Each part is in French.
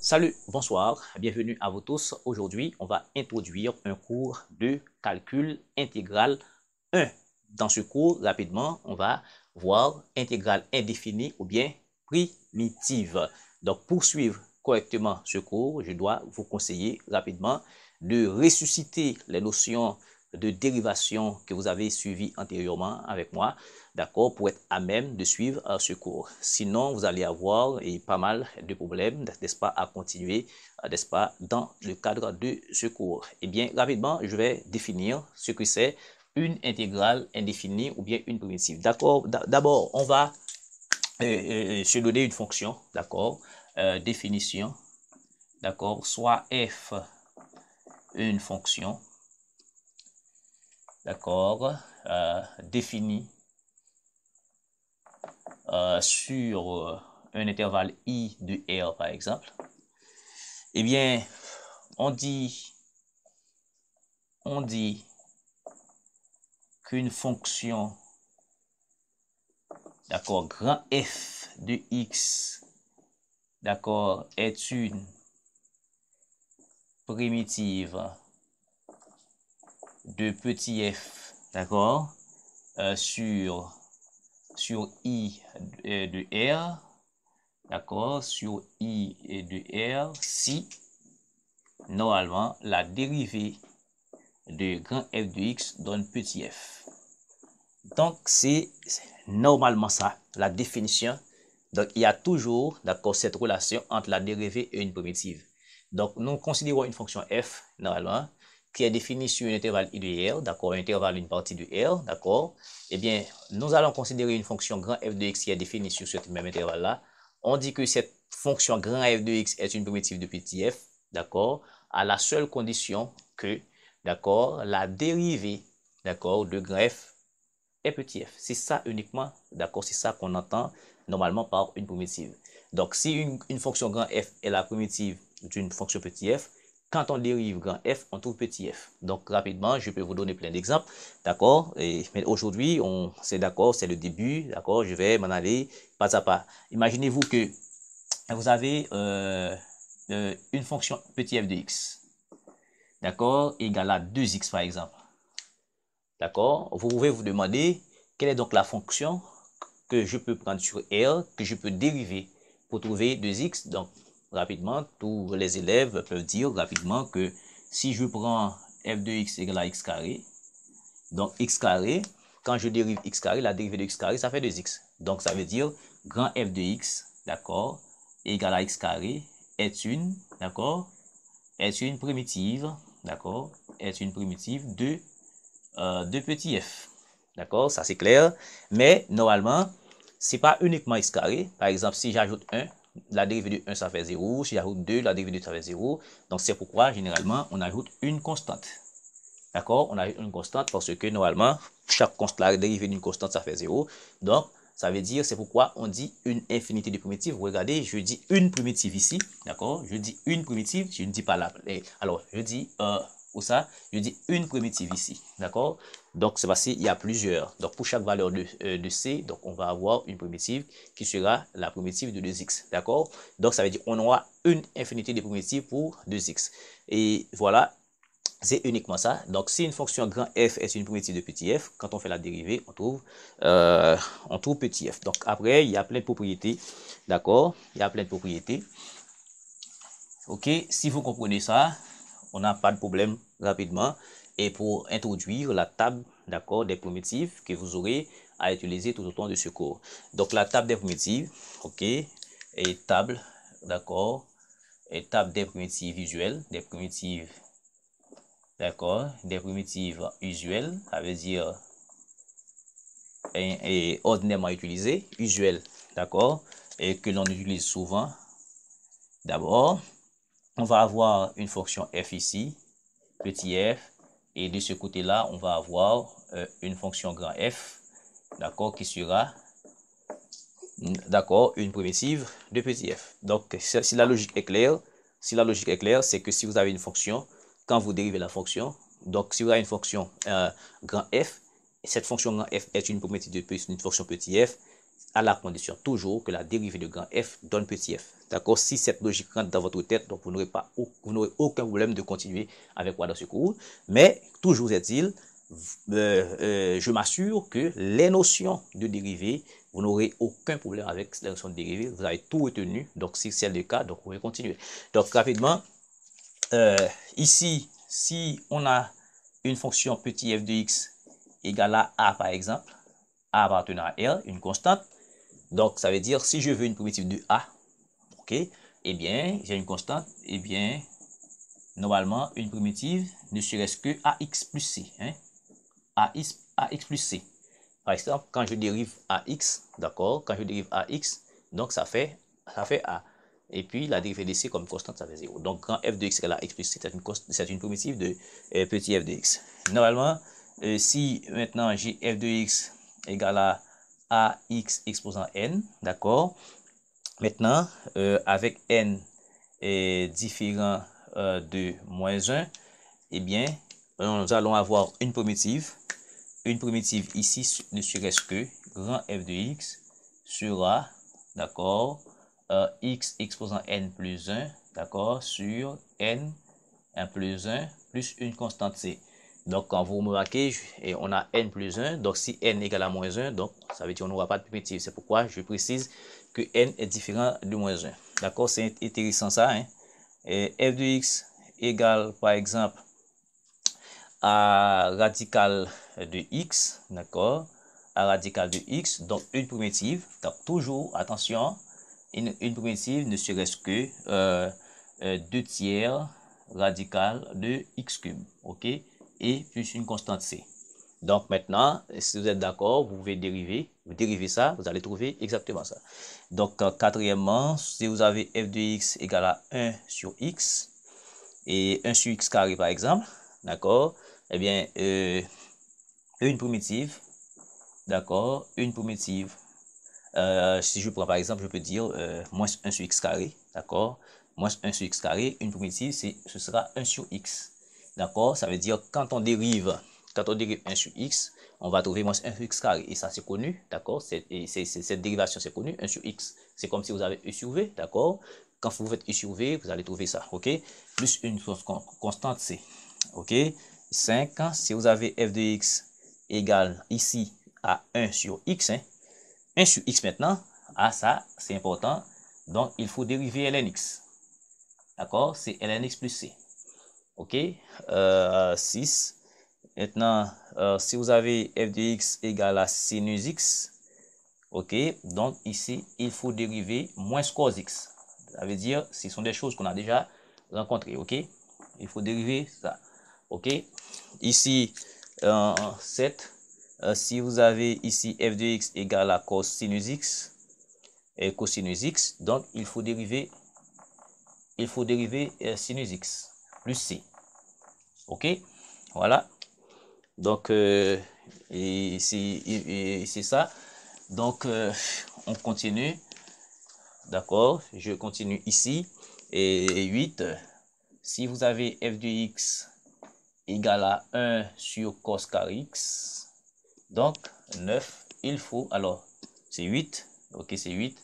Salut, bonsoir, bienvenue à vous tous. Aujourd'hui, on va introduire un cours de calcul intégral 1. Dans ce cours, rapidement, on va voir intégrale indéfinie ou bien primitive. Donc, pour suivre correctement ce cours, je dois vous conseiller rapidement de ressusciter les notions de dérivation que vous avez suivies antérieurement avec moi, d'accord, pour être à même de suivre ce cours. Sinon, vous allez avoir pas mal de problèmes, n'est-ce pas, à continuer, n'est-ce pas, dans le cadre de ce cours. Eh bien, rapidement, je vais définir ce que c'est une intégrale indéfinie ou bien une primitive. D'accord, d'abord, on va se donner une fonction, d'accord, définition, d'accord, soit f une fonction, d'accord, définie sur un intervalle i de r par exemple, eh bien, on dit qu'une fonction, d'accord, grand f de x, d'accord, est une primitive de petit f, d'accord, sur i de r, d'accord, sur i de r, si normalement la dérivée de grand f de x donne petit f. Donc, c'est normalement ça, la définition. Donc, il y a toujours, d'accord, cette relation entre la dérivée et une primitive. Donc, nous considérons une fonction f, normalement, qui est définie sur un intervalle i de r, d'accord, un intervalle une partie de r, d'accord. Eh bien, nous allons considérer une fonction grand f de x qui est définie sur ce même intervalle-là. On dit que cette fonction grand f de x est une primitive de petit f, d'accord, à la seule condition que, d'accord, la dérivée, d'accord, de grand f est petit f. C'est ça uniquement, d'accord, c'est ça qu'on entend normalement par une primitive. Donc, si une fonction grand f est la primitive d'une fonction petit f, quand on dérive grand f, on trouve petit f. Donc, rapidement, je peux vous donner plein d'exemples, d'accord. Mais aujourd'hui, c'est d'accord, c'est le début, d'accord. Je vais m'en aller pas à pas. Imaginez-vous que vous avez une fonction petit f de x, d'accord, égale à 2x par exemple. D'accord? Vous pouvez vous demander quelle est donc la fonction que je peux prendre sur R, que je peux dériver pour trouver 2x. Donc, rapidement, tous les élèves peuvent dire rapidement que si je prends f de x égale à x carré, donc x carré, quand je dérive x carré, la dérivée de x carré, ça fait 2x. Donc, ça veut dire grand f de x, d'accord, égale à x carré d'accord, est une primitive, d'accord, est une primitive de petit f. D'accord, ça c'est clair. Mais normalement, c'est pas uniquement x carré. Par exemple, si j'ajoute 1, la dérivée de 1, ça fait 0. Si j'ajoute 2, la dérivée de 2, ça fait 0. Donc, c'est pourquoi, généralement, on ajoute une constante. D'accord, on ajoute une constante parce que, normalement, chaque constante, la dérivée d'une constante, ça fait 0. Donc, ça veut dire, c'est pourquoi on dit une infinité de primitives. Regardez, je dis une primitive ici. D'accord, je dis une primitive, je ne dis pas là. Alors, je dis... où ça, je dis une primitive ici, d'accord? Donc, c'est parce qu'il y a plusieurs. Donc, pour chaque valeur de C, donc on va avoir une primitive qui sera la primitive de 2x, d'accord? Donc, ça veut dire qu'on aura une infinité de primitives pour 2x. Et voilà, c'est uniquement ça. Donc, si une fonction grand f est une primitive de petit f, quand on fait la dérivée, on trouve petit f. Donc, après, il y a plein de propriétés, d'accord? Il y a plein de propriétés. Ok, si vous comprenez ça, on n'a pas de problème rapidement. Et pour introduire la table, d'accord, des primitives que vous aurez à utiliser tout au long de ce cours. Donc, la table des primitives, ok, et table, d'accord, et table des primitives usuelles, des primitives, d'accord, des primitives usuelles, ça veut dire et ordinairement utilisées, usuelles, d'accord, et que l'on utilise souvent. D'abord, on va avoir une fonction f ici, petit f, et de ce côté-là, on va avoir une fonction grand f, d'accord, qui sera, d'accord, une primitive de petit f. Donc, si la logique est claire, c'est que si vous avez une fonction, quand vous dérivez la fonction, donc si vous avez une fonction grand f, cette fonction grand f est une primitive d'une fonction petit f, à la condition toujours que la dérivée de grand F donne petit f. D'accord? Si cette logique rentre dans votre tête, donc vous n'aurez aucun problème de continuer avec moi dans ce cours. Mais toujours est-il, je m'assure que les notions de dérivée, vous n'aurez aucun problème avec les notions de dérivée. Vous avez tout retenu. Donc, si c'est le cas, donc vous pouvez continuer. Donc, rapidement, ici, si on a une fonction petit f de x égale à a, par exemple, a appartenant à R, une constante. Donc, ça veut dire, si je veux une primitive de a, ok, eh bien, j'ai une constante, eh bien, normalement, une primitive ne serait-ce que ax plus c, hein, ax plus c. Par exemple, quand je dérive ax, d'accord, quand je dérive ax, donc ça fait a. Et puis, la dérivée de c comme constante, ça fait 0. Donc, grand f de x égale à x plus c, c'est une primitive de petit f de x. Normalement, si maintenant j'ai f de x égale à ax exposant n, d'accord. Maintenant, avec n différent de moins 1, eh bien, nous allons avoir une primitive. Une primitive ici ne serait-ce que grand f de x sera, d'accord, x exposant n plus 1, d'accord, sur n 1 plus 1 plus une constante c. Donc, quand vous remarquez, on a n plus 1. Donc, si n égale à moins 1, donc ça veut dire qu'on n'aura pas de primitive. C'est pourquoi je précise que n est différent de moins 1. D'accord, c'est intéressant ça. Hein? Et f de x égale, par exemple, à radical de x. D'accord, à radical de x. Donc, une primitive. Donc, toujours, attention, une primitive ne serait-ce que 2 tiers radical de x cube, ok, et plus une constante c. Donc maintenant, si vous êtes d'accord, vous pouvez dériver ça, vous allez trouver exactement ça. Donc quatrièmement, si vous avez f de x égale à 1 sur x, et 1 sur x carré par exemple, d'accord, eh bien, une primitive, d'accord, une primitive, si je prends par exemple, je peux dire moins 1 sur x carré, d'accord, moins 1 sur x carré, une primitive, ce sera 1 sur x. D'accord? Ça veut dire quand on dérive 1 sur x, on va trouver moins 1 sur x carré. Et ça, c'est connu. D'accord? Cette dérivation, c'est connu. 1 sur x. C'est comme si vous avez e sur v. D'accord? Quand vous faites e sur v, vous allez trouver ça. OK? Plus une constante c. OK? 5. Si vous avez f de x égale ici à 1 sur x, hein, 1 sur x maintenant, ah ça, c'est important. Donc, il faut dériver ln x. D'accord? C'est ln x plus c. OK? 6. Maintenant, si vous avez f de x égale à sinus x, OK? Donc, ici, il faut dériver moins cos x. Ça veut dire, ce sont des choses qu'on a déjà rencontrées. OK? Il faut dériver ça. OK? Ici, 7. Si vous avez ici f de x égale à cosinus x et cosinus x, donc il faut dériver sinus x plus c. OK? Voilà. Donc, c'est ça. Donc, on continue. D'accord? Je continue ici. Et 8. Si vous avez f de x égale à 1 sur cos carré x, donc 9, il faut, alors, c'est 8. OK, c'est 8.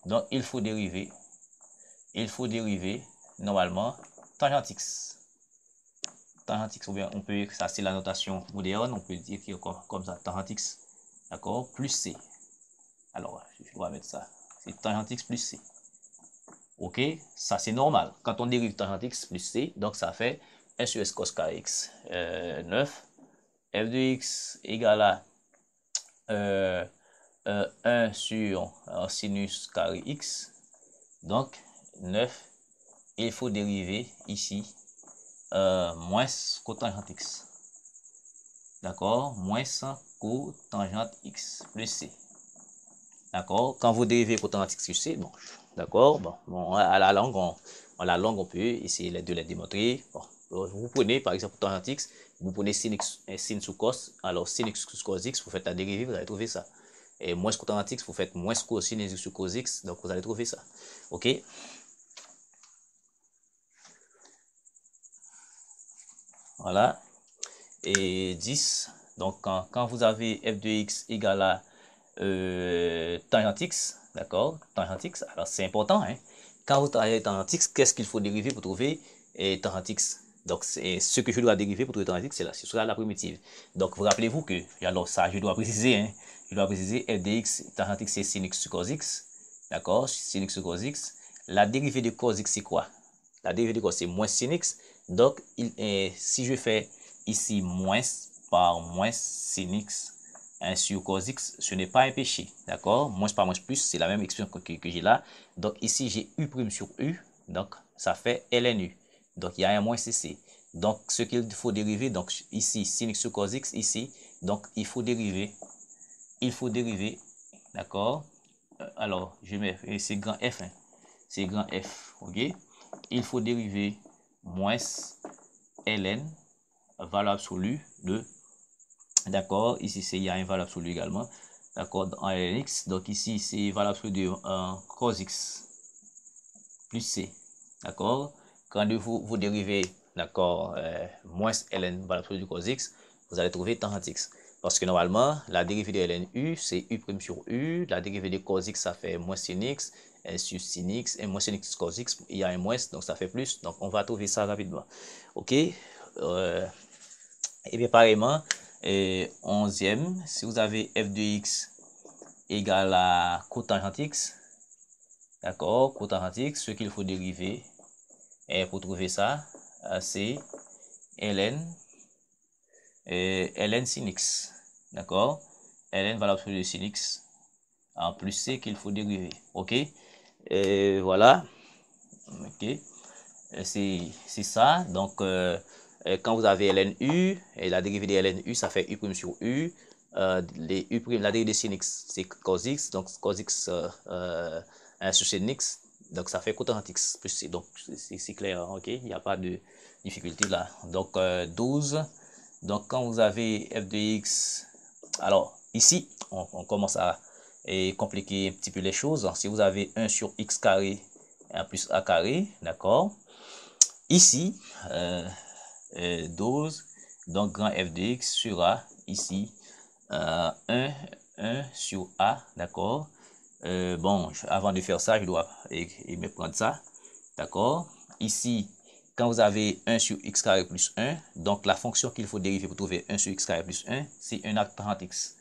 Donc, il faut dériver normalement tangente x. Tangente x, ou bien on peut, ça c'est la notation moderne, on peut dire comme ça, tangente x, d'accord, plus c. Alors, je dois mettre ça, c'est tangente x plus c. Ok, ça c'est normal. Quand on dérive tangente x plus c, donc ça fait 1 sur s cos carré x, 9, f de x égale à 1 sur sinus carré x, donc 9, il faut dériver ici moins cotangente x. D'accord? Moins cotangente x plus c. D'accord? Quand vous dérivez cotangente x plus c, bon, d'accord? Bon, à la langue, on peut essayer de les démontrer. Bon, vous prenez par exemple tangente x, vous prenez sin sous cos, alors sin x sous cos x, vous faites la dérivée, vous allez trouver ça. Et moins cotangente x, vous faites moins cosinus x sous cos x, donc vous allez trouver ça. OK? Voilà. Et 10. Donc, quand vous avez f de x égale à tangente x, d'accord, tangente x, alors c'est important, hein. Quand vous travaillez tangente x, qu'est-ce qu'il faut dériver pour trouver tangente x? Donc, c'est ce que je dois dériver pour trouver tangente x, ce sera la primitive. Donc, vous rappelez-vous que, alors ça, je dois préciser, hein, je dois préciser f de x, tangente x, c'est sin x sur cos x, d'accord, sin x sur cos x. La dérivée de cos x, c'est quoi? La dérivée de cos, c'est moins sin x. Donc, si je fais ici moins par moins sin x, 1 sur cos x, ce n'est pas un péché, d'accord? Moins par moins plus, c'est la même expression que j'ai là. Donc ici, j'ai u' sur u, donc ça fait ln u. Donc il y a un moins cc. Donc ce qu'il faut dériver, donc ici, sin x sur cos x, ici, donc il faut dériver, d'accord? Alors, je mets, c'est grand F, hein, c'est grand F, ok? Il faut dériver moins ln, valeur absolue de, d'accord, ici il y a une valeur absolue également, d'accord, en ln(x), donc ici c'est valeur absolue de cos x plus c, d'accord. Quand vous dérivez, d'accord, moins ln valeur absolue de cos x, vous allez trouver tangente x, parce que normalement la dérivée de ln u c'est u' sur u, la dérivée de cos x ça fait moins sin x, sur sin x, et moins sin x cos x, il y a un moins, donc ça fait plus, donc on va trouver ça rapidement, ok. Et bien pareillement, 11e, si vous avez f de x égale à cotangente x, d'accord, cotangente x, ce qu'il faut dériver, et pour trouver ça, c'est ln, ln sin x, d'accord, ln valeur absolue de sin x, en plus c qu'il faut dériver, ok, et voilà, ok, c'est ça, donc quand vous avez ln u, et la dérivée de ln u, ça fait u' sur u, la dérivée de sin x, c'est cos x, donc cos x sur sin x, donc ça fait cotangente x plus c, donc c'est clair, ok, il n'y a pas de difficulté là. Donc 12, donc quand vous avez f de x, alors ici, on commence à compliquer un petit peu les choses. Si vous avez 1 sur x carré plus a carré, d'accord. Ici, 12, donc grand f de x sera ici 1 sur a, d'accord. Bon, avant de faire ça, je dois me prendre ça, d'accord. Ici, quand vous avez 1 sur x carré plus 1, donc la fonction qu'il faut dériver pour trouver 1 sur x carré plus 1, c'est un arc tangente x.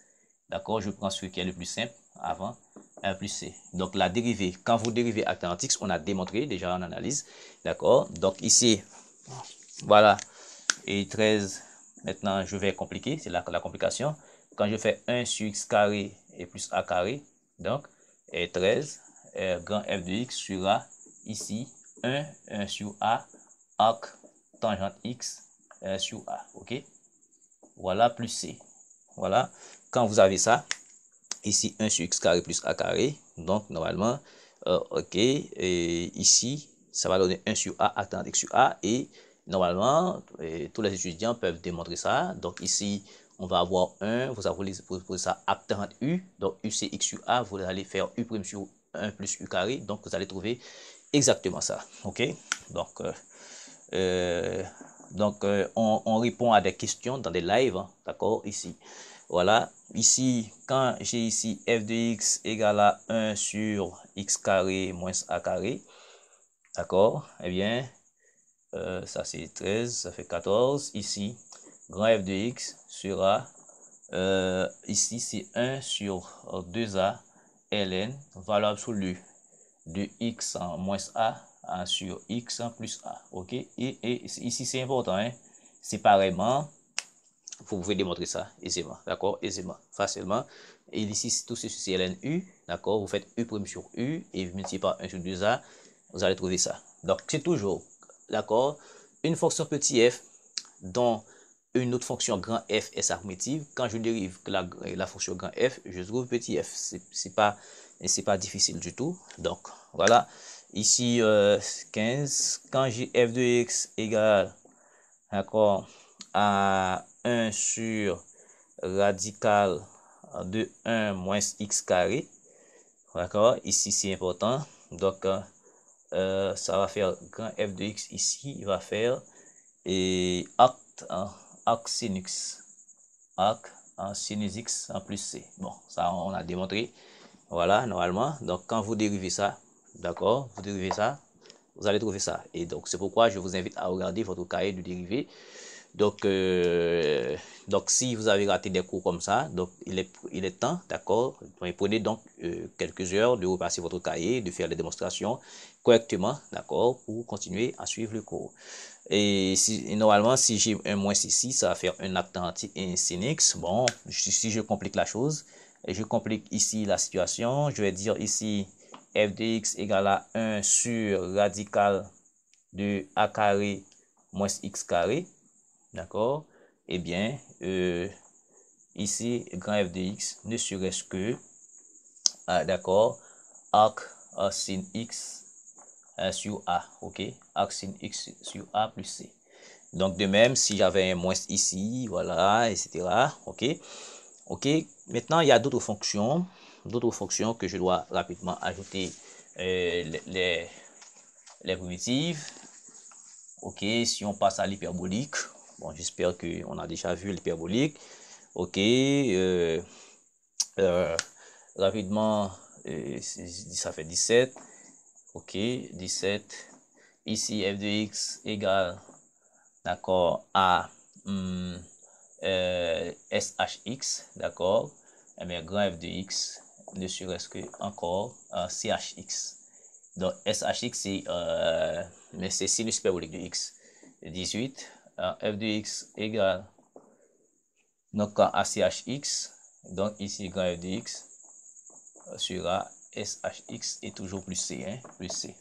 D'accord, je prends ce qui est le plus simple avant 1 plus c. Donc la dérivée, quand vous dérivez arc tangente x, on a démontré déjà en analyse. D'accord, donc ici, voilà, et 13, maintenant je vais compliquer, c'est la complication. Quand je fais 1 sur x carré et plus a carré, donc, et 13, grand f de x sera ici 1 sur a, arc tangente x sur a, ok. Voilà, plus c. Voilà, quand vous avez ça, ici 1 sur x carré plus a carré, donc normalement, ok, et ici, ça va donner 1 sur a, arc tangente x sur a, et normalement, tous les étudiants peuvent démontrer ça. Donc ici, on va avoir 1, vous avez ça arc tangente u, donc u c'est x sur a, vous allez faire u' sur 1 plus u carré, donc vous allez trouver exactement ça, ok. On répond à des questions dans des lives, hein, d'accord, ici. Voilà, ici, quand j'ai ici f de x égale à 1 sur x carré moins a carré, d'accord, eh bien, ça c'est 13, ça fait 14. Ici, grand f de x sera, ici c'est 1 sur 2a ln, valeur absolue de x en moins a sur x en plus a, ok. Et ici c'est important, hein, séparément, vous pouvez démontrer ça aisément, d'accord, aisément, facilement. Et ici, tout ceci c'est ln u, d'accord, vous faites u' sur u et vous multipliez par 1 sur 2a, vous allez trouver ça. Donc c'est toujours, d'accord, une fonction petit f dont une autre fonction grand f est sa primitive. Quand je dérive la fonction grand f, je trouve petit f. C'est pas difficile du tout. Donc voilà, ici 15, quand j'ai f de x égale, d'accord, à 1 sur radical de 1 moins x carré, d'accord, ici c'est important, donc ça va faire grand f de x ici, il va faire et arc sin x, arc en sinus x en plus c. Bon, ça, on a démontré. Voilà, normalement. Donc, quand vous dérivez ça, d'accord, vous dérivez ça, vous allez trouver ça. Et donc, c'est pourquoi je vous invite à regarder votre cahier de dérivés. Donc, si vous avez raté des cours comme ça, donc il est temps, d'accord, prenez donc quelques heures de repasser votre cahier, de faire les démonstrations correctement, d'accord, pour continuer à suivre le cours. Et normalement, si j'ai un moins ici, ça va faire un acte et un sin x. Bon, si je complique la chose, et je complique ici la situation, je vais dire ici f de x égale à 1 sur radical de a carré moins x carré. D'accord? Eh bien, ici, grand f de x ne serait-ce que, d'accord, arc sin x sur a, ok? Arc sin x sur a plus c. Donc, de même, si j'avais un moins ici, voilà, etc., ok? Ok, maintenant, il y a d'autres fonctions que je dois rapidement ajouter les primitives. Ok, si on passe à l'hyperbolique, bon, j'espère qu'on a déjà vu l'hyperbolique. Ok, rapidement, ça fait 17. Ok, 17. Ici, f de x égale, d'accord, à shx, d'accord. Et bien, grand f de x ne serait-ce que encore chx. Donc, shx, mais c'est sinus hyperbolique de x. 18, f de x égale donc à chx. Donc, ici, grand f de x sera shx et toujours plus c, hein, plus c.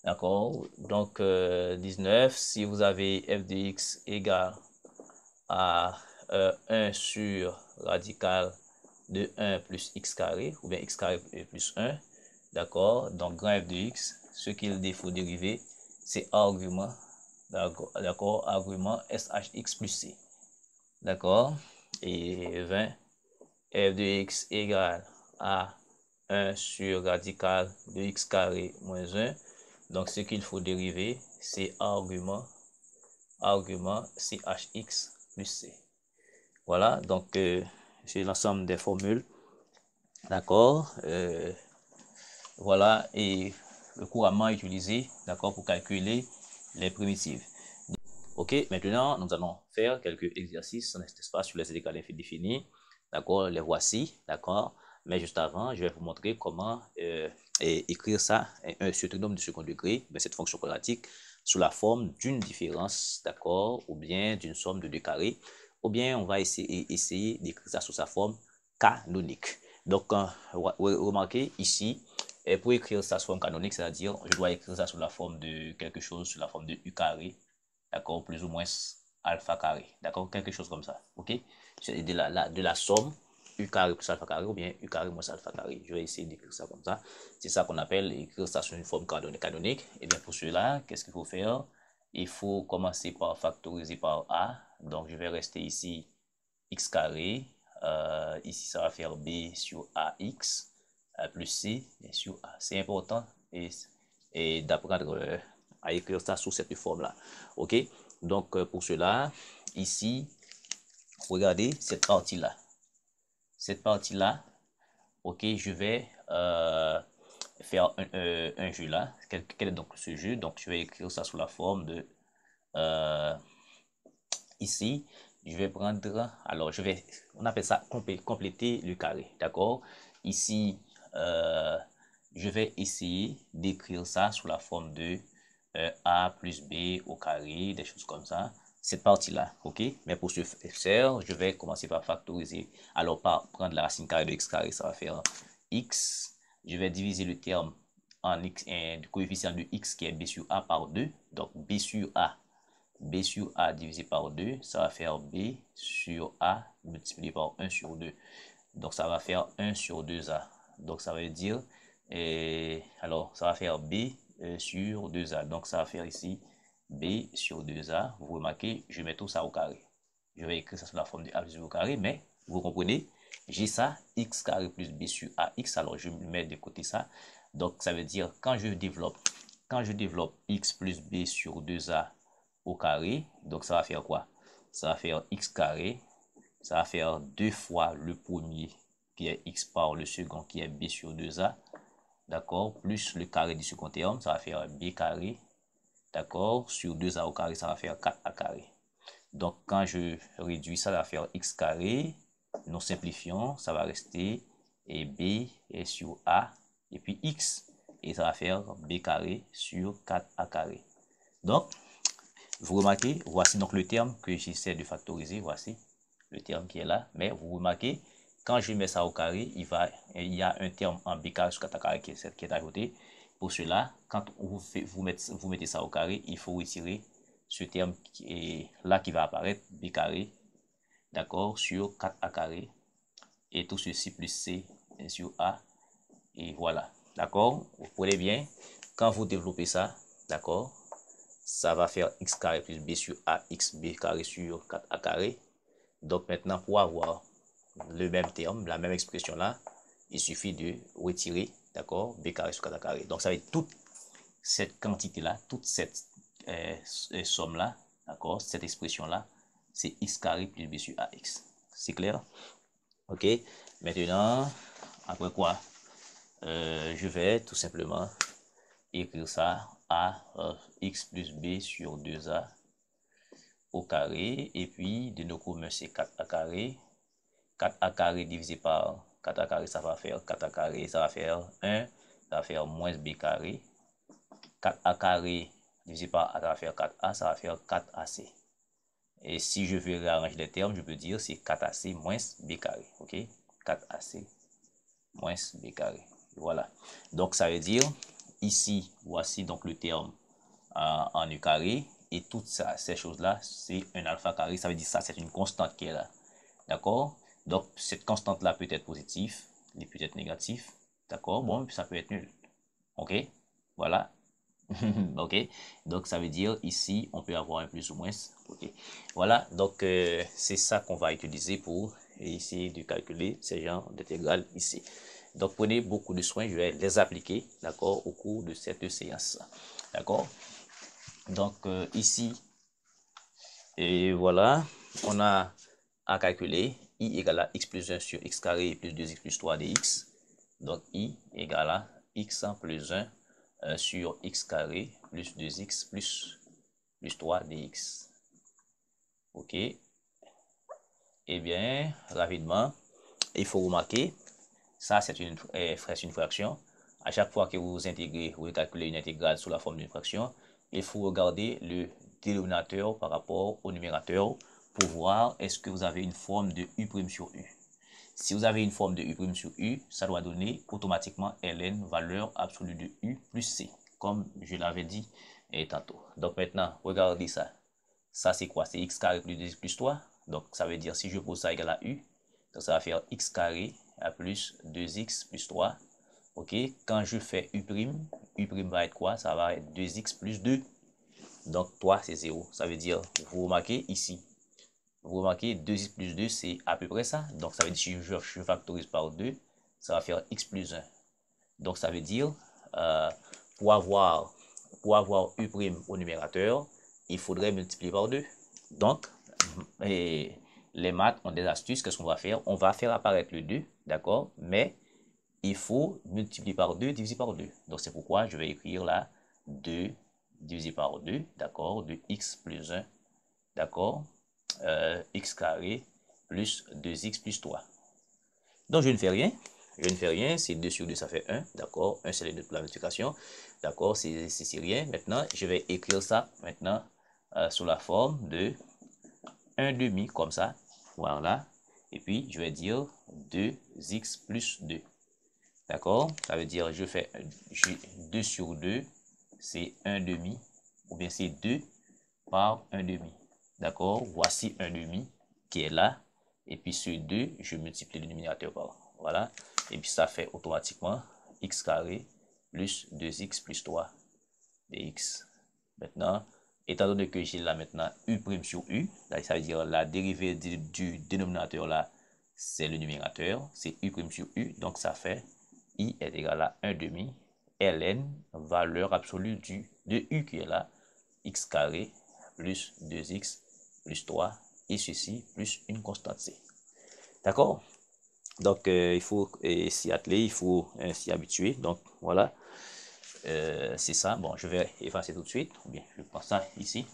D'accord. Donc, 19, si vous avez f de x égale à 1 sur radical de 1 plus x carré, ou bien x carré plus 1, d'accord, donc grand f de x, ce qu'il faut dériver, c'est argument, d'accord, argument shx plus c, d'accord, et 20, f de x égale à 1 sur radical de x carré moins 1, donc ce qu'il faut dériver, c'est argument chx plus c. Voilà, donc c'est l'ensemble des formules. D'accord. Voilà, et le couramment utilisé, d'accord, pour calculer les primitives. Ok, maintenant, nous allons faire quelques exercices dans cet espace sur les intercalaires définis. D'accord, les voici, d'accord. Mais juste avant, je vais vous montrer comment écrire ça, ce trinôme de second degré, cette fonction quadratique, sous la forme d'une différence, d'accord, ou bien d'une somme de deux carrés, ou bien on va essayer d'écrire ça sous sa forme canonique. Donc, remarquez ici, pour écrire ça sous forme canonique, c'est-à-dire, je dois écrire ça sous la forme de quelque chose, sous la forme de u carré, d'accord, plus ou moins alpha carré, d'accord, quelque chose comme ça, ok, c'est de la somme u carré plus alpha carré ou bien u carré moins alpha carré. Je vais essayer d'écrire ça comme ça. C'est ça qu'on appelle écrire ça sur une forme canonique. Et bien pour cela, qu'est-ce qu'il faut faire? Il faut commencer par factoriser par a. Donc je vais rester ici x carré. Ici ça va faire b sur ax plus c sur a. C'est important et d'apprendre à écrire ça sous cette forme là. Ok, donc pour cela, ici, regardez cette partie là. Cette partie là, ok, je vais faire un jeu là. Quel est donc ce jeu? Donc je vais écrire ça sous la forme de ici, je vais prendre, alors on appelle ça compléter le carré, d'accord? Ici, je vais essayer d'écrire ça sous la forme de a plus b au carré, des choses comme ça. Cette partie-là, ok? Mais pour ce faire, je vais commencer par factoriser. Alors, par prendre la racine carrée de x carré, ça va faire x. Je vais diviser le terme en x, du coefficient de x qui est b sur a par 2. Donc, b sur a divisé par 2, ça va faire b sur a multiplié par 1 sur 2. Donc, ça va faire 1 sur 2a. Donc, ça veut dire, alors, ça va faire b sur 2a. Donc, ça va faire ici b sur 2a. Vous remarquez, je mets tout ça au carré. Je vais écrire ça sous la forme de a plus b au carré, mais vous comprenez, j'ai ça, x carré plus b sur ax. Alors, je mets de côté ça. Donc, ça veut dire, quand je développe x plus b sur 2a au carré, donc ça va faire quoi? Ça va faire x carré ça va faire 2 fois le premier qui est x par le second qui est b sur 2a, d'accord, plus le carré du second terme, ça va faire b carré, d'accord, sur 2a au carré, ça va faire 4a carré. Donc, quand je réduis ça, ça va faire x carré, nous simplifions, ça va rester et b est sur a, et puis x, et ça va faire b carré sur 4a carré. Donc, vous remarquez, voici donc le terme que j'essaie de factoriser, voici le terme qui est là, mais vous remarquez, quand je mets ça au carré, il y a un terme en b carré sur 4a carré qui est ajouté. Pour cela, quand vous mettez ça au carré, il faut retirer ce terme qui est là qui va apparaître, b carré, d'accord, sur 4a carré, et tout ceci plus c sur a, et voilà, d'accord. Vous prenez bien, quand vous développez ça, d'accord, ça va faire x carré plus b sur a, x b carré sur 4a carré. Donc maintenant, pour avoir le même terme, la même expression là, il suffit de retirer, d'accord, b carré sur 4a carré. Donc ça va être toute cette quantité là, toute cette somme là, d'accord, cette expression là, c'est x carré plus b sur ax. C'est clair? Ok. Maintenant, après quoi, je vais tout simplement écrire ça à x plus b sur 2a au carré, et puis de nos communs c'est 4a carré. 4a carré divisé par 4a carré, ça va faire 4a carré, ça va faire 1, ça va faire moins b carré. 4a carré divisé par a, ça va faire 4a, ça va faire 4ac. Et si je veux réarranger les termes, je peux dire c'est 4ac moins b carré, ok? 4ac moins b carré, voilà. Donc ça veut dire, ici, voici donc le terme en e carré, et toutes ces choses-là, c'est un alpha carré, ça veut dire ça, c'est une constante qui est là, d'accord? Donc, cette constante-là peut être positive, elle peut être négative, d'accord? Bon, ça peut être nul, ok? Voilà, ok? Donc, ça veut dire, ici, on peut avoir un plus ou moins, ok? Voilà, donc, c'est ça qu'on va utiliser pour essayer de calculer ces genres d'intégrales ici. Donc, prenez beaucoup de soin, je vais les appliquer, d'accord, au cours de cette séance, d'accord? Donc, ici, et voilà, on a à calculer i égale à x plus 1 sur x carré plus 2x plus 3 dx. Donc, i égale à x plus 1 sur x carré plus 2x plus 3 dx. Ok. Eh bien, rapidement, il faut remarquer, ça c'est une fraction. À chaque fois que vous intégrez, vous calculez une intégrale sous la forme d'une fraction, il faut regarder le dénominateur par rapport au numérateur pour voir est-ce que vous avez une forme de u' sur u. Si vous avez une forme de u' sur u, ça doit donner automatiquement ln, valeur absolue de u plus c, comme je l'avais dit tantôt. Donc maintenant, regardez ça. Ça c'est quoi? C'est x carré plus 2x plus 3. Donc ça veut dire si je pose ça égal à u, donc ça va faire x carré à plus 2x plus 3. Ok, quand je fais u', u' va être quoi? Ça va être 2x plus 2. Donc 3 c'est 0. Ça veut dire, vous remarquez ici, vous remarquez 2x plus 2 c'est à peu près ça. Donc ça veut dire si je factorise par 2, ça va faire x plus 1. Donc ça veut dire, pour avoir u' au numérateur, il faudrait multiplier par 2. Donc, les maths ont des astuces. Qu'est-ce qu'on va faire? On va faire apparaître le 2, d'accord? Mais il faut multiplier par 2, diviser par 2. Donc, c'est pourquoi je vais écrire là 2 divisé par 2, d'accord? De x plus 1, d'accord? X carré plus 2x plus 3. Donc, je ne fais rien. Je ne fais rien. C'est 2 sur 2, ça fait 1, d'accord? 1, c'est les deux de la multiplication, d'accord? C'est rien. Maintenant, je vais écrire ça maintenant sous la forme de 1 demi, comme ça. Voilà. Et puis, je vais dire 2x plus 2. D'accord? Ça veut dire, je fais 2 sur 2, c'est 1 demi, ou bien c'est 2 par 1 demi. D'accord? Voici 1 demi qui est là. Et puis, ce 2, je multiplie le numérateur par. Voilà. Et puis, ça fait automatiquement x carré plus 2x plus 3 dx. Maintenant, étant donné que j'ai là maintenant u' sur u, là, ça veut dire la dérivée du dénominateur là, c'est le numérateur, c'est u' sur u, donc ça fait i est égal à 1 demi ln, valeur absolue de u qui est là, x carré plus 2x plus 3, et ceci plus une constante c. D'accord? Donc, il faut s'y atteler, il faut s'y habituer. Donc, voilà. C'est ça. Bon, je vais effacer tout de suite. Ou bien, je prends ça ici.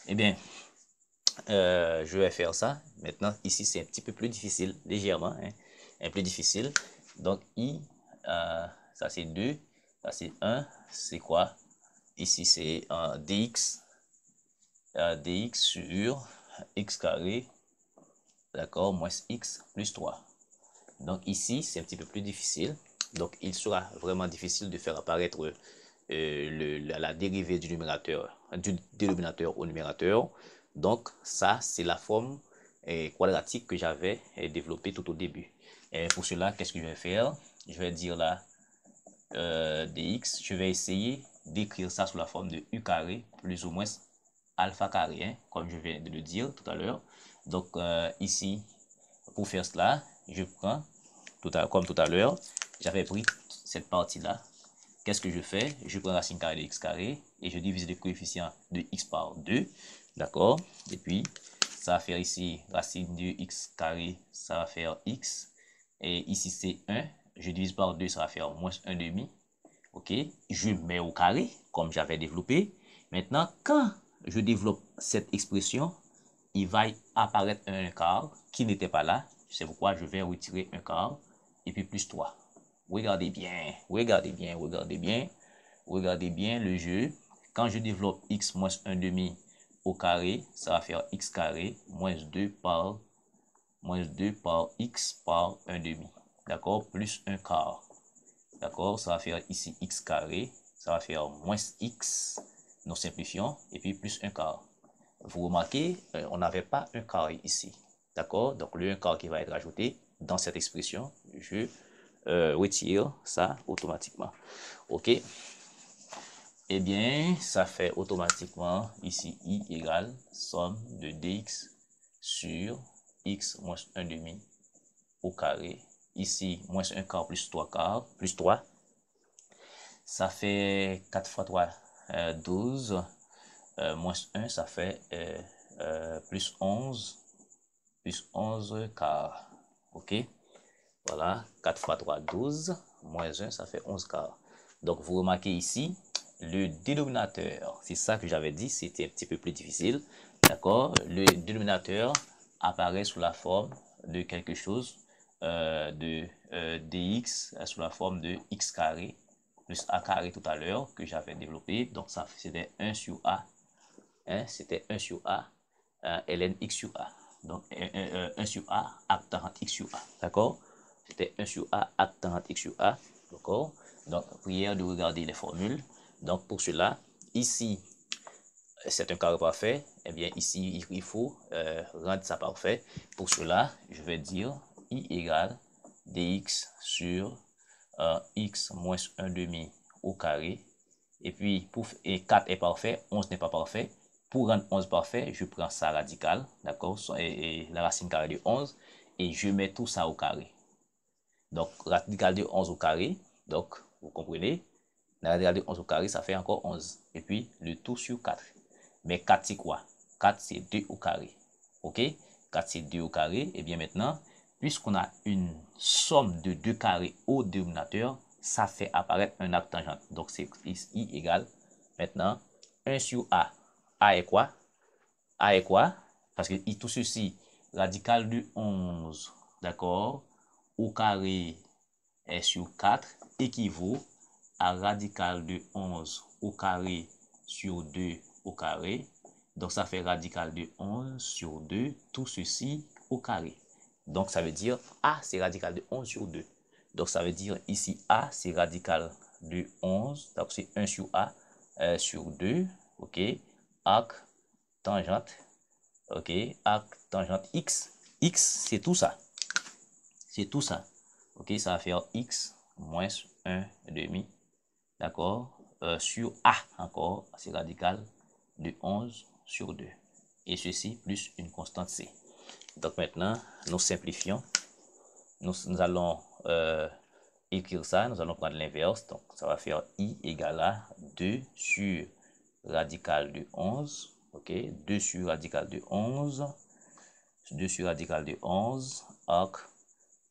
Eh bien, je vais faire ça. Maintenant, ici, c'est un petit peu plus difficile, légèrement, hein, un peu difficile. Donc, ça c'est 2, ça c'est 1, c'est quoi? Ici, c'est dx, dx sur x carré, d'accord, moins x plus 3. Donc, ici, c'est un petit peu plus difficile. Donc, il sera vraiment difficile de faire apparaître la dérivée du dénominateur au numérateur. Donc, ça, c'est la forme quadratique que j'avais développée tout au début. Et pour cela, qu'est-ce que je vais faire? Je vais dire là, dx, je vais essayer d'écrire ça sous la forme de u carré plus ou moins alpha carré, hein, comme je viens de le dire tout à l'heure. Donc, ici, pour faire cela, je prends, comme tout à l'heure, j'avais pris cette partie-là. Qu'est-ce que je fais? Je prends racine carrée de x carré et je divise le coefficient de x par 2. D'accord? Et puis, ça va faire ici racine de x carré, ça va faire x. Et ici, c'est 1. Je divise par 2, ça va faire moins 1 demi. OK? Je mets au carré, comme j'avais développé. Maintenant, quand je développe cette expression, il va apparaître un quart qui n'était pas là. C'est pourquoi je vais retirer un quart et puis plus 3. Regardez bien, regardez bien, regardez bien, regardez bien le jeu. Quand je développe x moins 1 demi au carré, ça va faire x carré moins 2 par x par 1 demi. D'accord? Plus un quart. D'accord? Ça va faire ici x carré. Ça va faire moins x. Nous simplifions. Et puis plus un quart. Vous remarquez, on n'avait pas un quart ici. D'accord? Donc le 1 quart qui va être ajouté dans cette expression, je retire ça automatiquement. OK? Eh bien, ça fait automatiquement ici i égale somme de dx sur x moins 1 demi au carré. Ici, moins 1 quart plus 3 quarts, plus 3. Ça fait 4 fois 3, 12. Moins 1, ça fait plus 11 quarts. OK? Voilà, 4 fois 3, 12. Moins 1, ça fait 11 quarts. Donc, vous remarquez ici, le dénominateur, c'est ça que j'avais dit, c'était un petit peu plus difficile. D'accord? Le dénominateur apparaît sous la forme de quelque chose, de dx, sous la forme de x carré, plus a carré tout à l'heure, que j'avais développé. Donc, ça c'était 1 sur a. Hein, c'était 1 sur a, ln x sur a. Donc, 1 sur a, arc tangent x sur a. D'accord? C'était 1 sur a, arc tangent x sur a. D'accord? Donc, prière de regarder les formules. Donc, pour cela, ici, c'est un carré parfait. Eh bien, ici, il faut rendre ça parfait. Pour cela, je vais dire i égale dx sur x moins 1 demi au carré. Et puis, et 4 est parfait, 11 n'est pas parfait. Pour rendre 11 parfait, je prends sa radicale, d'accord, et la racine carrée de 11, et je mets tout ça au carré. Donc, radicale de 11 au carré, donc, vous comprenez, la radicale de 11 au carré, ça fait encore 11. Et puis, le tout sur 4. Mais 4, c'est quoi? 4, c'est 2 au carré. OK? 4, c'est 2 au carré. Et bien maintenant, puisqu'on a une somme de 2 carrés au dénominateur, ça fait apparaître un arc tangent. Donc, c'est i égale, maintenant, 1 sur a. A est quoi? A est quoi? Parce que tout ceci, radical de 11, d'accord, au carré est sur 4, équivaut à radical de 11 au carré sur 2 au carré. Donc, ça fait radical de 11 sur 2, tout ceci au carré. Donc, ça veut dire A, c'est radical de 11 sur 2. Donc, ça veut dire ici, A, c'est radical de 11. Donc, c'est 1 sur A sur 2. OK. Arc, tangente. OK. Arc, tangente X. X, c'est tout ça. C'est tout ça. OK. Ça va faire X moins 1 demi. D'accord? Sur A encore, c'est radical de 11 sur 2. Et ceci plus une constante C. Donc maintenant, nous simplifions. Nous allons écrire ça. Nous allons prendre l'inverse. Donc ça va faire I égale à 2 sur radical de 11. OK? 2 sur radical de 11. 2 sur radical de 11. arc,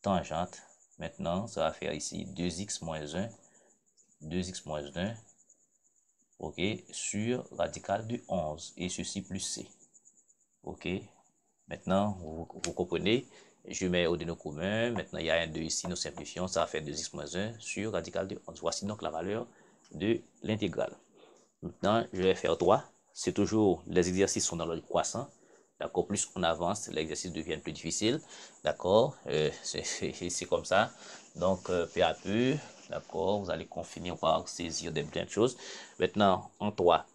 tangente. Maintenant, ça va faire ici 2x moins 1, 2x moins 1, ok, sur radical de 11, et ceci plus c. Ok, maintenant, vous comprenez, je mets au dénominateur commun, maintenant il y a un 2 ici, nous simplifions, ça va faire 2x moins 1 sur radical de 11. Voici donc la valeur de l'intégrale. Maintenant, je vais faire 3. C'est toujours, les exercices sont dans l'ordre croissant. D'accord, plus on avance, l'exercice devient plus difficile. D'accord, c'est comme ça. Donc, peu à peu, d'accord, vous allez finir par saisir des plein de choses. Maintenant, en 3,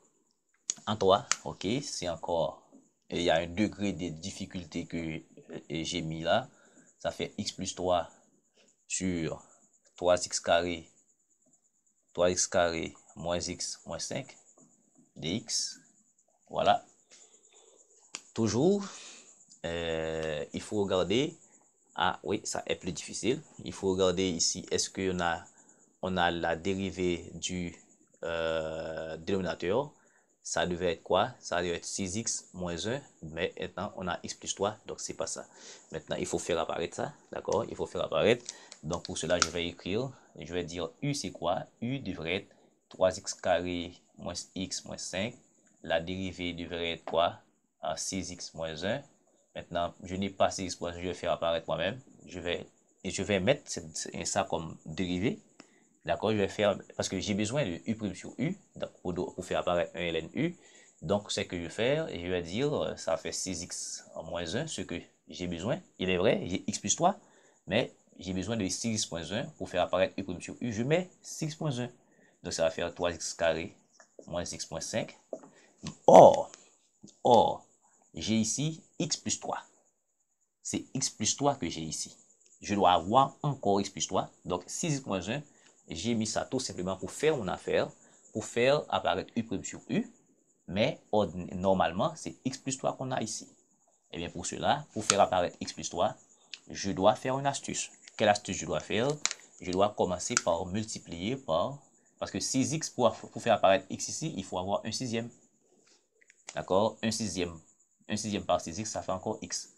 ok, c'est encore, il y a un degré de difficulté que j'ai mis là. Ça fait x plus 3 sur 3x carré, moins x moins 5 dx. Voilà. Toujours, il faut regarder. Ah oui, ça est plus difficile. Il faut regarder ici, est-ce qu'on a la dérivée du dénominateur. Ça devait être quoi? Ça devait être 6x moins 1, mais maintenant on a x plus 3, donc c'est pas ça. Maintenant, il faut faire apparaître ça, d'accord? Il faut faire apparaître. Donc pour cela, je vais écrire, je vais dire u c'est quoi? U devrait être 3x carré moins x moins 5. La dérivée devrait être quoi? 6x moins 1. Maintenant, je n'ai pas 6x moins 1, je vais faire apparaître moi-même. Je vais mettre ça comme dérivée. D'accord, je vais faire, parce que j'ai besoin de u' sur u, pour faire apparaître un ln u. Donc, ce que je vais faire, je vais dire, ça fait 6x moins 1, ce que j'ai besoin. Il est vrai, j'ai x plus 3, mais j'ai besoin de 6x moins 1 pour faire apparaître u' sur u. Je mets 6 moins 1. Donc, ça va faire 3x carré moins x moins 5. Or, j'ai ici x plus 3. C'est x plus 3 que j'ai ici. Je dois avoir encore x plus 3. Donc, 6x moins 1, j'ai mis ça tout simplement pour faire mon affaire, pour faire apparaître u' sur u. Mais normalement, c'est x plus 3 qu'on a ici. Et bien pour cela, pour faire apparaître x plus 3, je dois faire une astuce. Quelle astuce je dois faire? Je dois commencer par multiplier par... Parce que 6x, pour faire apparaître x ici, il faut avoir un sixième. D'accord? Un sixième par 6x, ça fait encore x.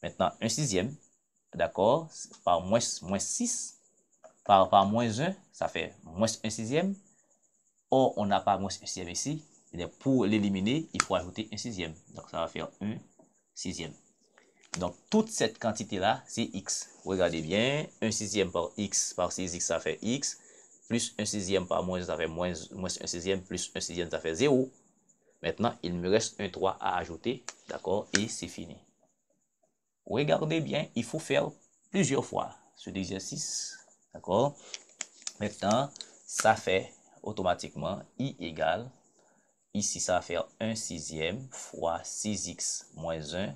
Maintenant, un sixième, d'accord, par moins 6, par moins 1, ça fait moins un sixième. Or, on n'a pas moins un sixième ici. Et pour l'éliminer, il faut ajouter un sixième. Donc, ça va faire un sixième. Donc, toute cette quantité-là, c'est x. Regardez bien, un sixième par x par 6x, ça fait x. Plus un sixième par moins, ça fait moins un sixième. Plus un sixième, ça fait 0. Maintenant, il me reste un 3 à ajouter. D'accord? Et c'est fini. Regardez bien, il faut faire plusieurs fois cet exercice. D'accord? Maintenant, ça fait automatiquement i égale, ici ça va faire 1 sixième fois 6x moins 1.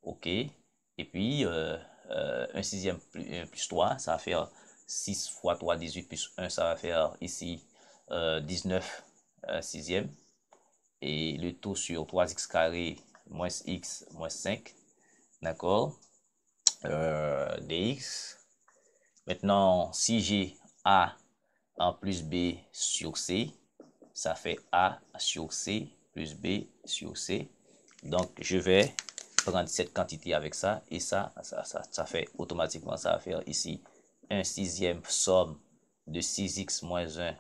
Ok? Et puis, 1 sixième plus 3, ça va faire 6 fois 3, 18 plus 1, ça va faire ici 19 sixième. Et le tout sur 3x carré moins x moins 5. D'accord? Dx. Maintenant, si j'ai A en plus B sur C, ça fait A sur C plus B sur C. Donc, je vais prendre cette quantité avec ça et ça fait automatiquement, ça va faire ici 1 sixième somme de 6x moins 1.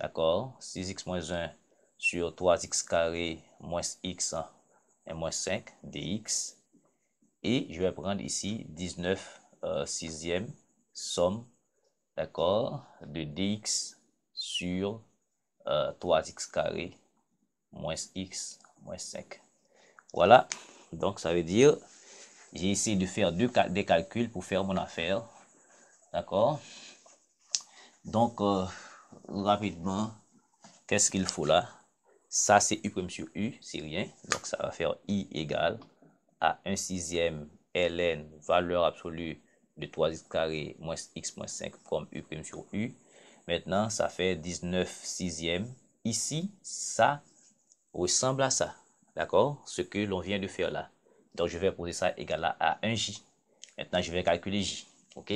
D'accord? 6x moins 1 sur 3x carré moins x et moins 5 dx. Et je vais prendre ici 19 sixième somme, d'accord, de dx sur 3x carré moins x moins 5. Voilà, donc ça veut dire, j'ai essayé de faire des calculs pour faire mon affaire, d'accord. Donc, rapidement, qu'est-ce qu'il faut là? Ça, c'est u' sur u, c'est rien. Donc, ça va faire i égale à 1 sixième ln, valeur absolue de 3x carré moins x moins 5 comme u' sur u. Maintenant, ça fait 19 sixième. Ici, ça ressemble à ça. D'accord? Ce que l'on vient de faire là. Donc, je vais poser ça égal à 1j. Maintenant, je vais calculer j. OK?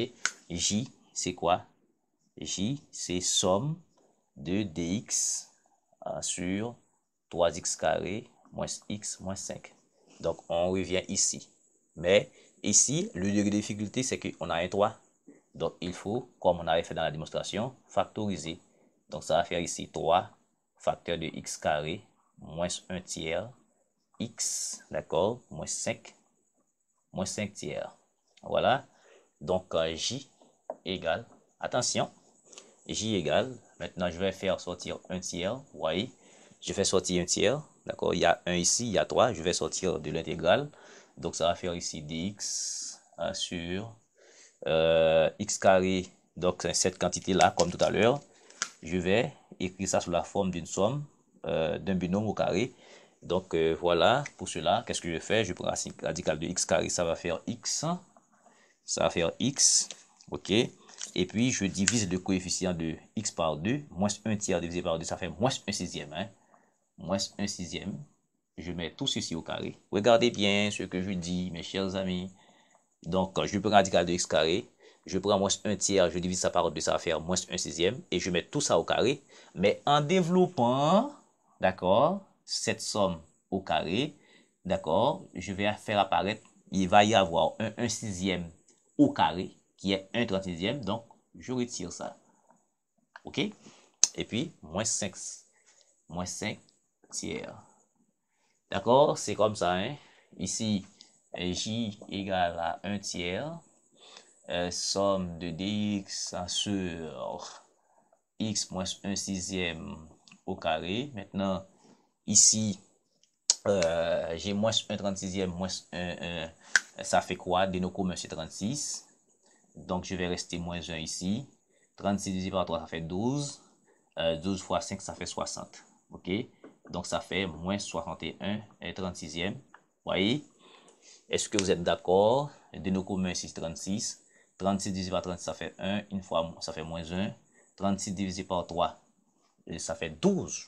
J, c'est quoi? J, c'est somme de dx sur 3x carré moins x moins 5. Donc, on revient ici. Mais Ici, le degré de difficulté, c'est qu'on a un 3. Donc, il faut, comme on avait fait dans la démonstration, factoriser. Donc, ça va faire ici 3 facteur de x carré moins 1 tiers x, d'accord, moins 5 tiers. Voilà. Donc, j égale, attention, j égale, maintenant je vais faire sortir 1 tiers, vous voyez, je fais sortir 1 tiers, d'accord, il y a 1 ici, il y a 3, je vais sortir de l'intégrale, donc ça va faire ici dx sur x carré, donc cette quantité-là, comme tout à l'heure, je vais écrire ça sous la forme d'une somme, d'un binôme au carré. Donc voilà, pour cela, qu'est-ce que je fais? Je prends la radicale de x carré, ça va faire x, ok. Et puis je divise le coefficient de x par 2, moins 1 tiers divisé par 2, ça fait moins 1 sixième, hein? Moins 1 sixième. Je mets tout ceci au carré. Regardez bien ce que je dis, mes chers amis. Donc, je prends la radicale de x carré, je prends moins 1 tiers, je divise ça par 2, ça va faire moins 1 sixième, et je mets tout ça au carré. Mais en développant, d'accord, cette somme au carré, d'accord, je vais faire apparaître, il va y avoir un 1 sixième au carré, qui est 1 36e, donc je retire ça. OK? Et puis, moins 5 tiers. D'accord? C'est comme ça, hein? Ici, j égale à 1 tiers. Somme de dx sur x moins 1 sixième au carré. Maintenant, ici, j'ai moins 1 36e, moins 1, ça fait quoi? Déno commun, c'est 36. Donc, je vais rester moins 1 ici. 36 divisé par 3, ça fait 12. 12 fois 5, ça fait 60. OK? Donc, ça fait moins 61 et 36e. Voyez? Est-ce que vous êtes d'accord? Déno commun, c'est 36. 36 divisé par 36, ça fait 1. Une fois, ça fait moins 1. 36 divisé par 3, ça fait 12.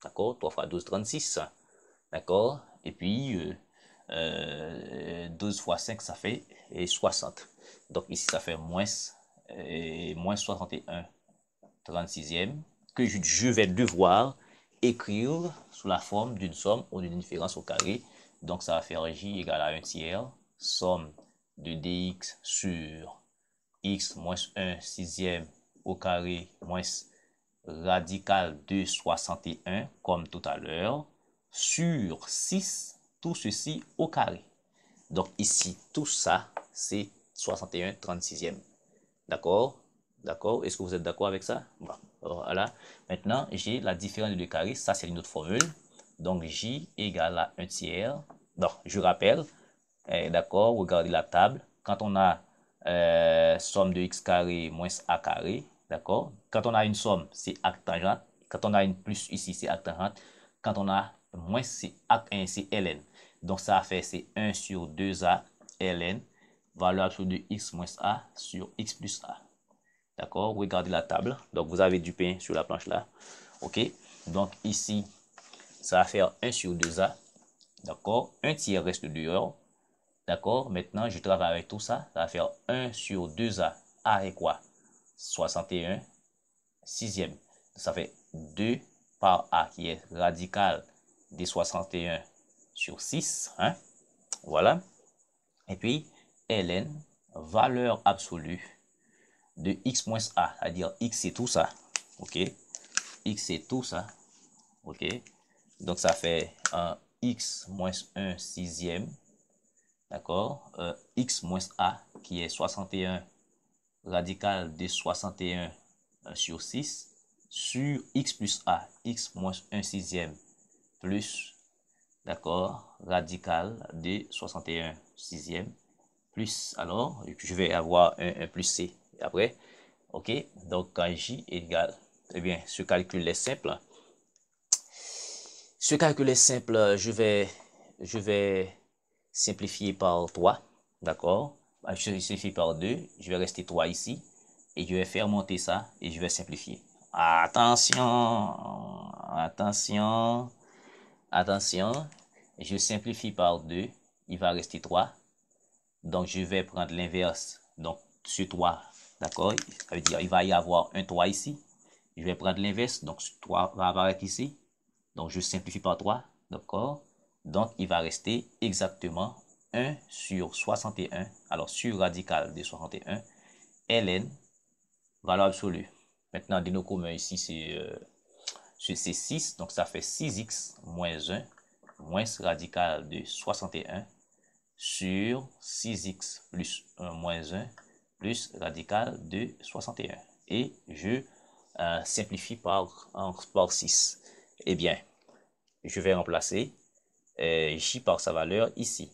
D'accord? 3 fois 12, 36. D'accord? Et puis, 12 fois 5, ça fait 60. Donc ici, ça fait moins 61 36e que je vais devoir écrire sous la forme d'une somme ou d'une différence au carré. Donc ça va faire j égale à 1 tiers, somme de dx sur x moins 1 sixième au carré moins radical de 61, comme tout à l'heure, sur 6, tout ceci au carré. Donc ici, tout ça, c'est 61 36e. D'accord? D'accord? Est-ce que vous êtes d'accord avec ça? Bon, voilà. Maintenant, j'ai la différence de 2 carrés. Ça, c'est une autre formule. Donc, j égale à 1 tiers. Donc, je rappelle, d'accord, regardez la table. Quand on a somme de x carré moins a carré, d'accord? Quand on a une somme, c'est arc tangente. Quand on a une plus ici, c'est arc tangente. Quand on a moins, c'est arc 1, c'est ln. Donc, ça fait, c'est 1 sur 2a ln, valeur absolue de x moins a sur x plus a. D'accord? Regardez la table. Donc, vous avez du pain sur la planche là. OK? Donc, ici, ça va faire 1 sur 2a. D'accord? 1 tiers reste dehors. D'accord? Maintenant, je travaille avec tout ça. Ça va faire 1 sur 2a. A est quoi? 61 sixième. Ça fait 2 par a qui est radical de 61 sur 6. Hein? Voilà. Et puis, ln, valeur absolue de x moins a. C'est-à-dire x c'est tout ça. OK? X c'est tout ça. OK? Donc, ça fait un x moins 1 sixième. D'accord? X moins A qui est 61 radical de 61 sur 6 sur X plus A, X moins 1 sixième plus, d'accord, radical de 61 sixième plus, alors, je vais avoir un plus C après. OK? Donc, quand J égale, eh bien, ce calcul est simple. Ce calcul est simple, je vais simplifier par 3, d'accord? Je simplifie par 2, je vais rester 3 ici, et je vais faire monter ça, et je vais simplifier. Attention, attention, attention, je simplifie par 2, il va rester 3, donc je vais prendre l'inverse, donc ce 3, d'accord? Ça veut dire il va y avoir un 3 ici, je vais prendre l'inverse, donc ce 3 va apparaître ici, donc je simplifie par 3, d'accord? Donc il va rester exactement 1 sur 61. Alors, sur radical de 61, ln, valeur absolue. Maintenant, dénom commun ici, c'est 6. Donc, ça fait 6x moins 1 moins radical de 61 sur 6x plus 1 moins 1 plus radical de 61. Et je simplifie par 6. Eh bien, je vais remplacer j par sa valeur ici.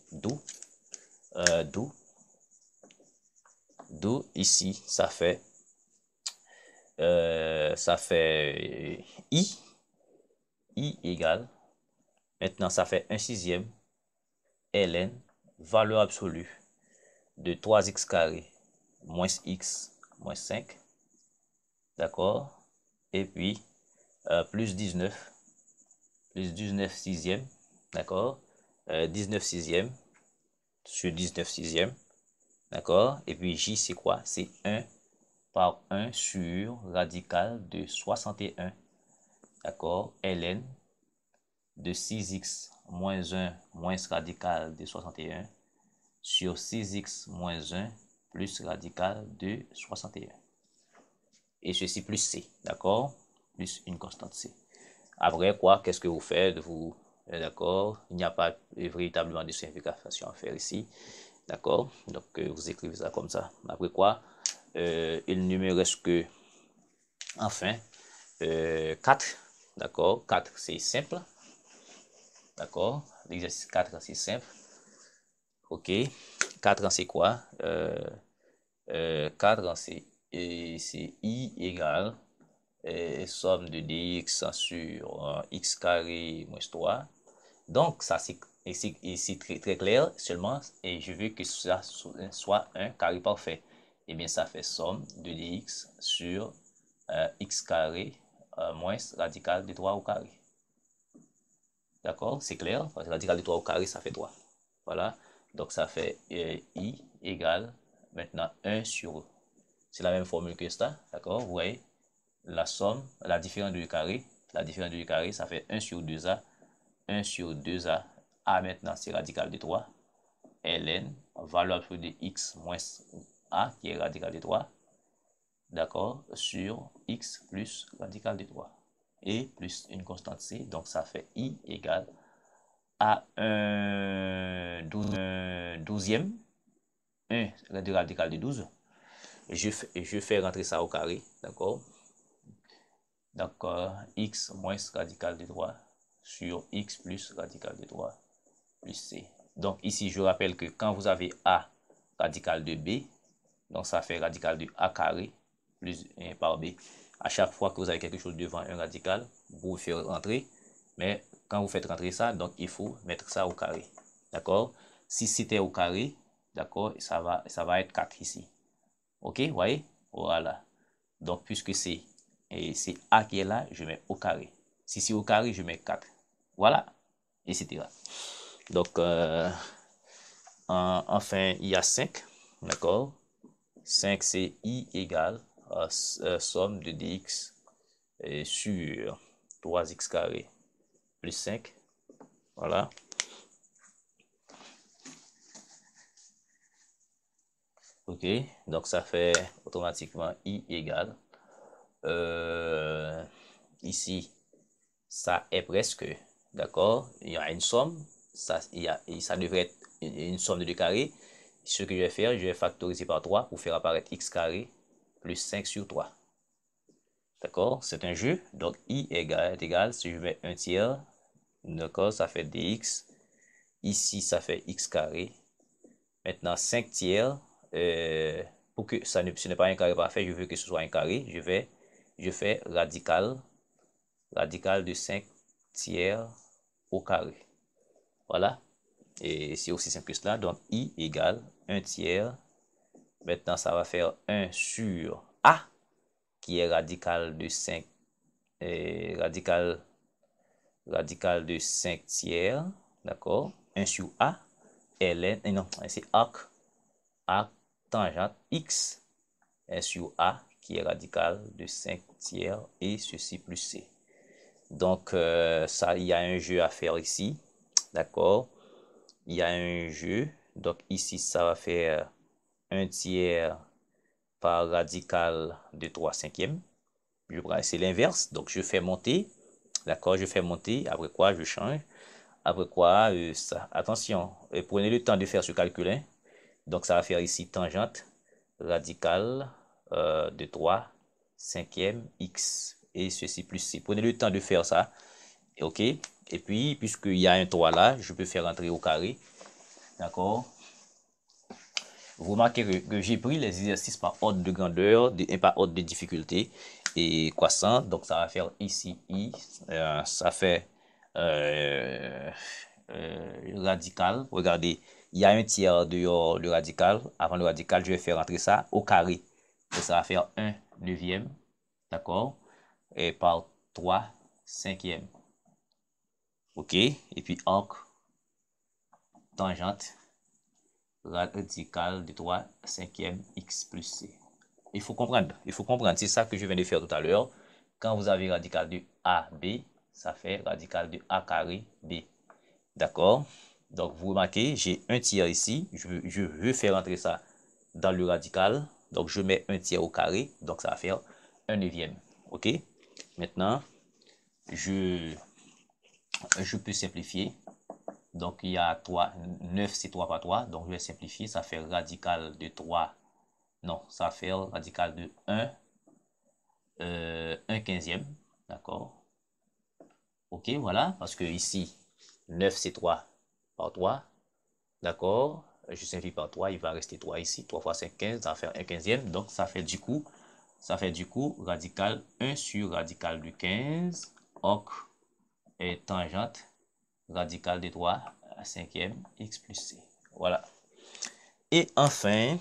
D'où ici, ça fait i égale, maintenant ça fait 1 sixième ln, valeur absolue de 3x carré moins x moins 5, d'accord, et puis plus 19 sixième, d'accord, 19 sixième sur 19 sixième, d'accord, et puis j c'est quoi? C'est 1 par 1 sur radical de 61, d'accord, ln de 6x moins 1 moins radical de 61 sur 6x moins 1 plus radical de 61. Et ceci plus c, d'accord, plus une constante c. Après quoi, qu'est-ce que vous faites? Vous, d'accord, il n'y a pas véritablement de simplification à faire ici, d'accord, donc vous écrivez ça comme ça. Après quoi, il ne me reste que, enfin, 4, d'accord, 4 c'est simple, d'accord, l'exercice 4 c'est simple, ok, 4 c'est quoi? 4 c'est i égale somme de dx sur x carré moins 3. Donc, ça c'est très clair, seulement, et je veux que ça soit un carré parfait. Et bien, ça fait somme de dx sur x carré moins radical de 3 au carré. D'accord? C'est clair? Parce que radical de 3 au carré, ça fait 3. Voilà. Donc, ça fait i égale maintenant 1 sur... C'est la même formule que ça. D'accord? Vous voyez? La somme, la différence du carré. La différence du carré, ça fait 1 sur 2a. 1 sur 2a. A maintenant, c'est radical de 3. ln, valeur absolue de x moins a, qui est radical de 3. D'accord? Sur x plus radical de 3. Et plus une constante c. Donc, ça fait i égale à 1 douzième. 1 de radical de 12. Je fais rentrer ça au carré. D'accord? Donc, x moins radical de 3 sur x plus radical de 3 plus c. Donc, ici, je rappelle que quand vous avez a radical de b, donc ça fait radical de a carré plus 1 par b. À chaque fois que vous avez quelque chose devant un radical, vous faites rentrer. Mais quand vous faites rentrer ça, donc il faut mettre ça au carré. D'accord? Si c'était au carré, d'accord, ça va être 4 ici. Ok, vous voyez? Voilà. Donc, puisque c'est a qui est là, je mets au carré. Si c'est au carré, je mets 4. Voilà, etc. Donc, enfin, il y a 5. D'accord? 5, c'est i égale somme de dx sur 3x carré plus 5. Voilà. Ok, donc ça fait automatiquement i égale. Ici, ça est presque, d'accord? Il y a une somme, ça devrait être une somme de 2 carrés. Ce que je vais faire, je vais factoriser par 3 pour faire apparaître x carré plus 5 sur 3. D'accord? C'est un jeu. Donc, i est égal, si je mets 1 tiers, d'accord, ça fait dx. Ici, ça fait x carré. Maintenant, 5 tiers, pour que ce n'est pas un carré parfait, je veux que ce soit un carré. Je fais radical de 5 tiers au carré. Voilà. Et c'est aussi simple que cela. Donc, i égale 1 tiers. Maintenant, ça va faire 1 sur a, qui est radical de 5, radical de 5 tiers. D'accord? 1 sur a. ln, non, c'est arc tangente x sur a, qui est radical de 5 tiers, et ceci plus c. Donc, ça, il y a un jeu à faire ici. D'accord? Il y a un jeu. Donc ici, ça va faire 1 tiers par radical de 3 cinquièmes. C'est l'inverse. Donc, je fais monter. D'accord, je fais monter. Après quoi, je change. Après quoi, ça. Attention, prenez le temps de faire ce calcul. Hein. Donc, ça va faire ici tangente radicale de 3 cinquièmes x. Et ceci plus c. Prenez le temps de faire ça. OK. Et puis, puisqu'il y a un 3 là, je peux faire entrer au carré. D'accord. Vous remarquez que j'ai pris les exercices par ordre de grandeur et par ordre de difficulté et croissant. Donc, ça va faire ici I. Ça fait radical. Regardez, il y a un tiers dehors le radical. Avant le radical, je vais faire entrer ça au carré. Donc, ça va faire 1 neuvième. D'accord? Et par 3 cinquièmes. OK? Et puis, arc, tangente radical de 3 cinquièmes x plus c. Il faut comprendre, c'est ça que je viens de faire tout à l'heure. Quand vous avez radical de AB, ça fait radical de A carré B. D'accord? Donc, vous remarquez, j'ai un tiers ici. Je veux faire entrer ça dans le radical. Donc, je mets un tiers au carré. Donc, ça va faire 1 neuvième. OK? Maintenant, je peux simplifier. Donc, il y a 3, 9 c'est 3 par 3. Donc, je vais simplifier. Ça fait radical de 3. Non, ça fait radical de 1. 1 quinzième. D'accord. OK, voilà. Parce que ici, 9 c'est 3 par 3. D'accord. Je simplifie par 3. Il va rester 3 ici. 3 fois 5, 15. Ça va faire 1 quinzième. Donc, ça fait du coup radical 1 sur radical de 15. Arc et tangente radical de 3 à 5e x plus c. Voilà. Et enfin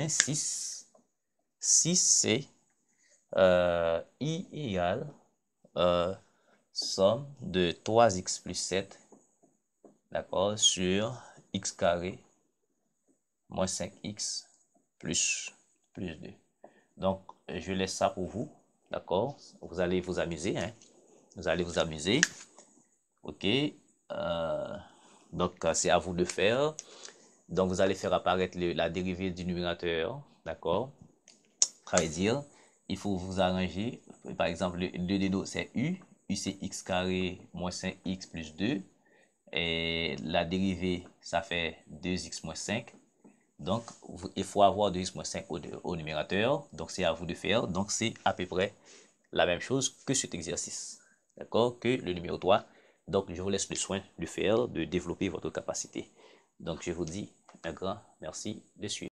6. 6, c'est I égale somme de 3x plus 7, d'accord, sur x carré moins 5x plus 2. Donc, je laisse ça pour vous, d'accord. Vous allez vous amuser, hein. Vous allez vous amuser. OK. Donc, c'est à vous de faire. Donc, vous allez faire apparaître la dérivée du numérateur, d'accord. Ça veut dire, il faut vous arranger. Par exemple, le déno, c'est U. U, c'est x carré moins 5x plus 2. Et la dérivée, ça fait 2x moins 5. Donc, il faut avoir 2x moins 5 au numérateur. Donc, c'est à vous de faire. Donc, c'est à peu près la même chose que cet exercice. D'accord? Que le numéro 3. Donc, je vous laisse le soin de faire, de développer votre capacité. Donc, je vous dis un grand merci de suivre.